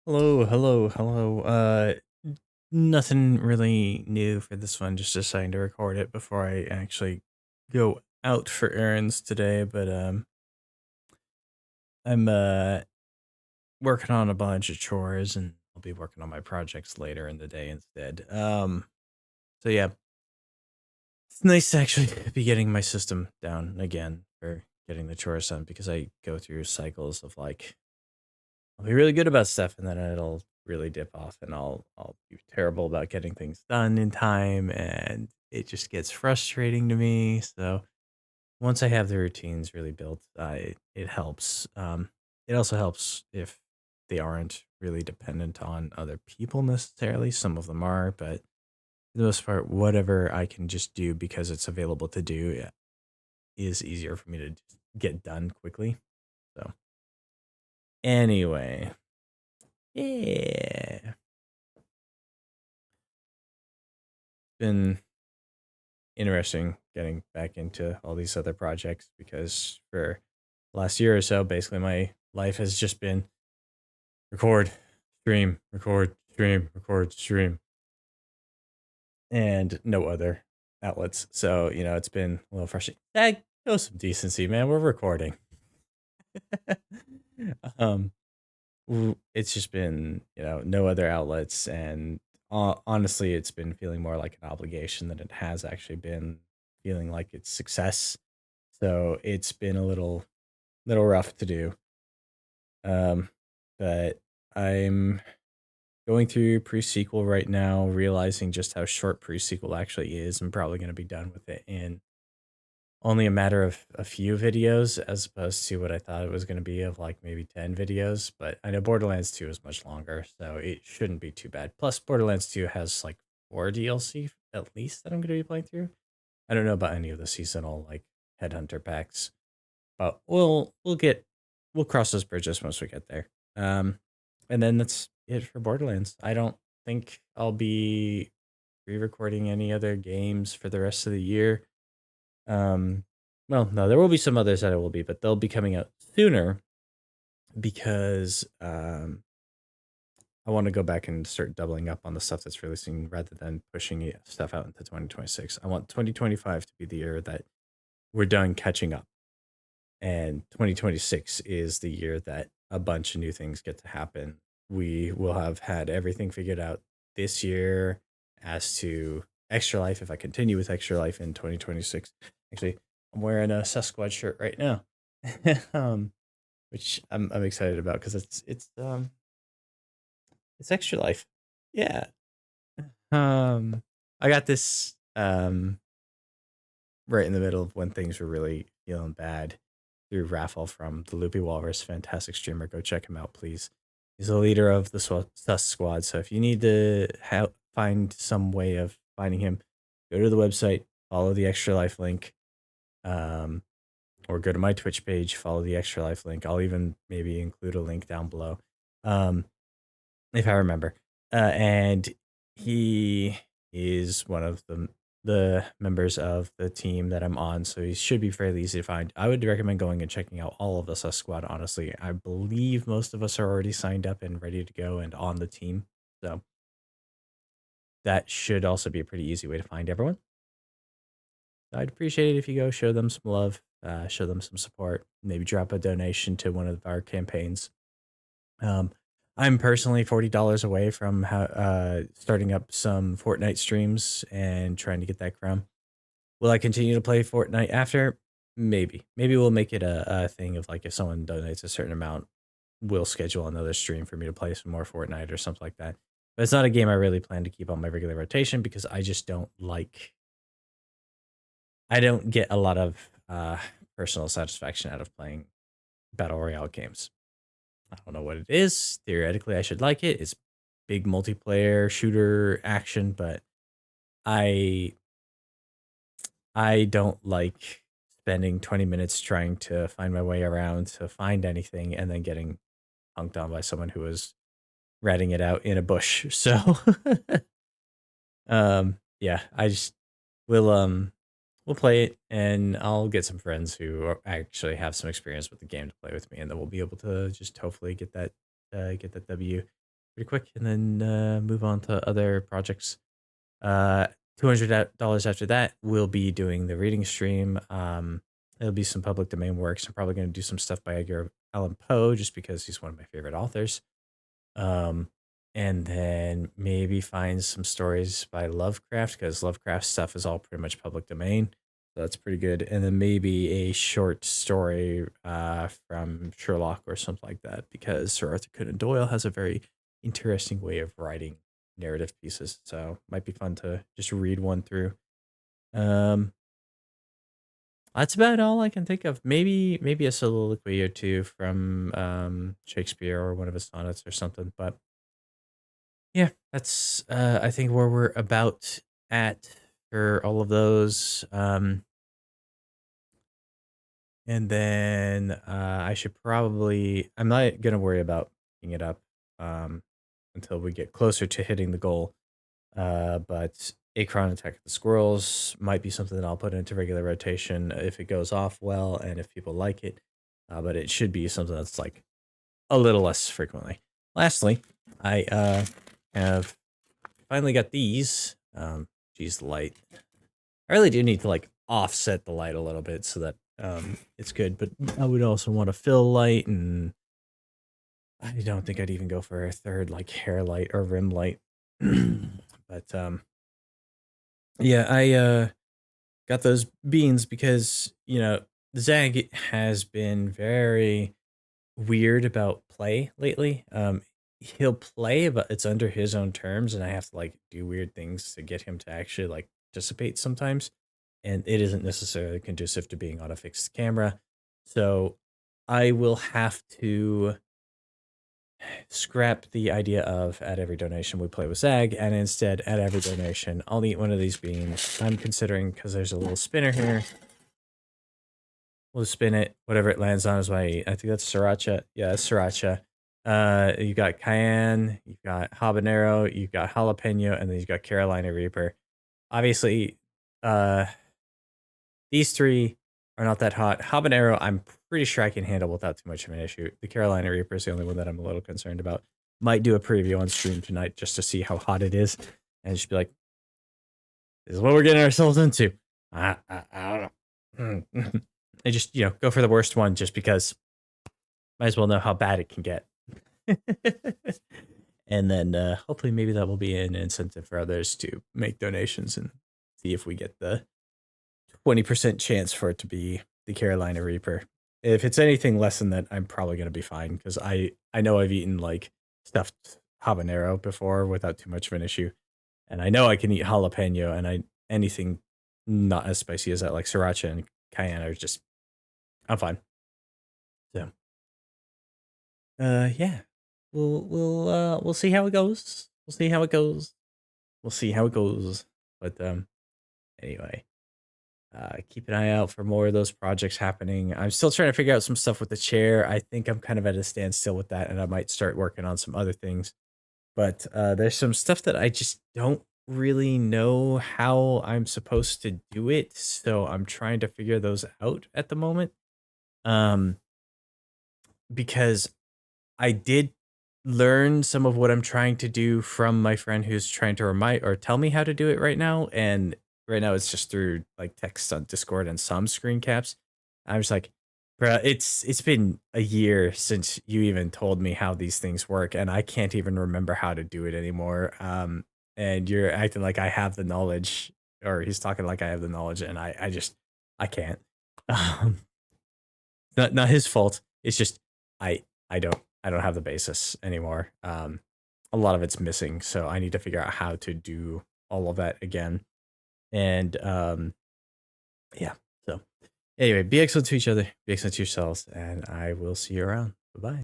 Hello, hello, hello. Nothing really new for this one. Just deciding to record it before I actually go out for errands today. But I'm working on a bunch of chores, and I'll be working on my projects later in the day instead. So yeah, it's nice to actually be getting my system down again for getting the chores done because I go through cycles of like I'll be really good about stuff, and then it'll really dip off, and I'll be terrible about getting things done in time, and it just gets frustrating to me. So once I have the routines really built, it helps. It also helps if they aren't really dependent on other people necessarily. Some of them are, but for the most part, whatever I can just do because it's available to do is easier for me to just get done quickly. So anyway, yeah. Been interesting getting back into all these other projects because for last year or so, basically my life has just been record, stream, record, stream, record, stream, and no other outlets. So, it's been a little frustrating. Show some decency, man. We're recording. um, it's just been, no other outlets. And honestly, it's been feeling more like an obligation than it has actually been feeling like it's success. So it's been a little rough to do. Um, but I'm going through pre-sequel right now, realizing just how short pre-sequel actually is. I'm probably going to be done with it in only a matter of a few videos as opposed to what I thought it was going to be of like maybe 10 videos. But I know Borderlands 2 is much longer, so it shouldn't be too bad. Plus, Borderlands 2 has like 4 DLC at least that I'm going to be playing through. I don't know about any of the seasonal like headhunter packs, but we'll cross those bridges once we get there. And then that's it for Borderlands. I don't think I'll be re-recording any other games for the rest of the year. Um, well, no, there will be some others that it will be, but they'll be coming out sooner because I want to go back and start doubling up on the stuff that's releasing rather than pushing stuff out into 2026. I want 2025 to be the year that we're done catching up, and 2026 is the year that a bunch of new things get to happen. We will have had everything figured out this year as to Extra Life. If I continue with Extra Life in 2026, actually, I'm wearing a Sasquatch shirt right now, um, which I'm excited about because it's Extra Life. Yeah. I got this right in the middle of when things were really feeling bad through raffle from the Loopy Walrus, fantastic streamer. Go check him out, please. He's the leader of the Sus Squad. So if you need to find some way of finding him, go to the website, follow the Extra Life link, um, or go to my Twitch page, follow the Extra Life link. I'll even maybe include a link down below, um, if I remember. And he is one of the members of the team that I'm on, so he should be fairly easy to find. I would recommend going and checking out all of the Sus Squad, honestly. I believe most of us are already signed up and ready to go and on the team. So that should also be a pretty easy way to find everyone. I'd appreciate it if you go show them some love, show them some support, maybe drop a donation to one of our campaigns. Um, I'm personally $40 away from starting up some Fortnite streams and trying to get that crown. Will I continue to play Fortnite after? Maybe. Maybe we'll make it a thing of like if someone donates a certain amount, we'll schedule another stream for me to play some more Fortnite or something like that. But it's not a game I really plan to keep on my regular rotation because I just don't like. I don't get a lot of personal satisfaction out of playing battle royale games. I don't know what it is. Theoretically, I should like it. It's big multiplayer shooter action, but I I don't like spending 20 minutes trying to find my way around to find anything and then getting punked on by someone who is ratting it out in a bush. So yeah, I just will we'll play it and I'll get some friends who actually have some experience with the game to play with me, and then we'll be able to just hopefully get that W. pretty quick, and then move on to other projects. Uh, $200 after that, we'll be doing the reading stream. It'll be some public domain works. I'm probably going to do some stuff by Edgar Allan Poe just because he's one of my favorite authors. Um, and then maybe find some stories by Lovecraft because Lovecraft stuff is all pretty much public domain. So that's pretty good. And then maybe a short story from Sherlock or something like that because Sir Arthur Conan Doyle has a very interesting way of writing narrative pieces. So might be fun to just read one through. Um, that's about all I can think of. Maybe a soliloquy or two from Shakespeare or one of his sonnets or something. But yeah, that's I think where we're about at for all of those. And then I should probably I'm not gonna worry about picking it up um until we get closer to hitting the goal. But Acron Attack of the Squirrels might be something that I'll put into regular rotation if it goes off well and if people like it. But it should be something that's like a little less frequently. Lastly, I have finally got these. Geez, the light. I really do need to like offset the light a little bit so that it's good. But I would also want a fill light, and I don't think I'd even go for a third like hair light or rim light. But yeah, I got those beans because Zag has been very weird about play lately. He'll play, but it's under his own terms, and I have to like do weird things to get him to actually like participate sometimes. And it isn't necessarily conducive to being on a fixed camera. So I will have to scrap the idea of at every donation we play with Zag, and instead at every donation I'll eat one of these beans. I'm considering because there's a little spinner here. We'll spin it. Whatever it lands on is what I eat. I think that's sriracha. Yeah, that's sriracha. You've got cayenne, you've got habanero, you've got jalapeno, and then you've got Carolina Reaper. Obviously, these three are not that hot. Habanero, I'm pretty sure I can handle without too much of an issue. The Carolina Reaper is the only one that I'm a little concerned about. Might do a preview on stream tonight just to see how hot it is, and just be like, "This is what we're getting ourselves into." I don't know. I just go for the worst one just because might as well know how bad it can get. And then hopefully maybe that will be an incentive for others to make donations and see if we get the 20% chance for it to be the Carolina Reaper. If it's anything less than that, I'm probably going to be fine because I know I've eaten like stuffed habanero before without too much of an issue. And I know I can eat jalapeno, and anything not as spicy as that, like sriracha and cayenne, are just I'm fine. So yeah. We'll see how it goes. We'll see how it goes. We'll see how it goes. But anyway, keep an eye out for more of those projects happening. I'm still trying to figure out some stuff with the chair. I think I'm kind of at a standstill with that, and I might start working on some other things. But there's some stuff that I just don't really know how I'm supposed to do it, so I'm trying to figure those out at the moment. Um, because I did learn some of what I'm trying to do from my friend who's trying to remind or tell me how to do it right now. And right now it's just through like text on Discord and some screen caps. I'm just like, bro, it's been a year since you even told me how these things work, and I can't even remember how to do it anymore. And you're acting like I have the knowledge, or he's talking like I have the knowledge, and I can't. Um, not his fault. It's just I I don't have the basis anymore. A lot of it's missing, so I need to figure out how to do all of that again. And yeah. So anyway, be excellent to each other, be excellent to yourselves, and I will see you around. Bye bye.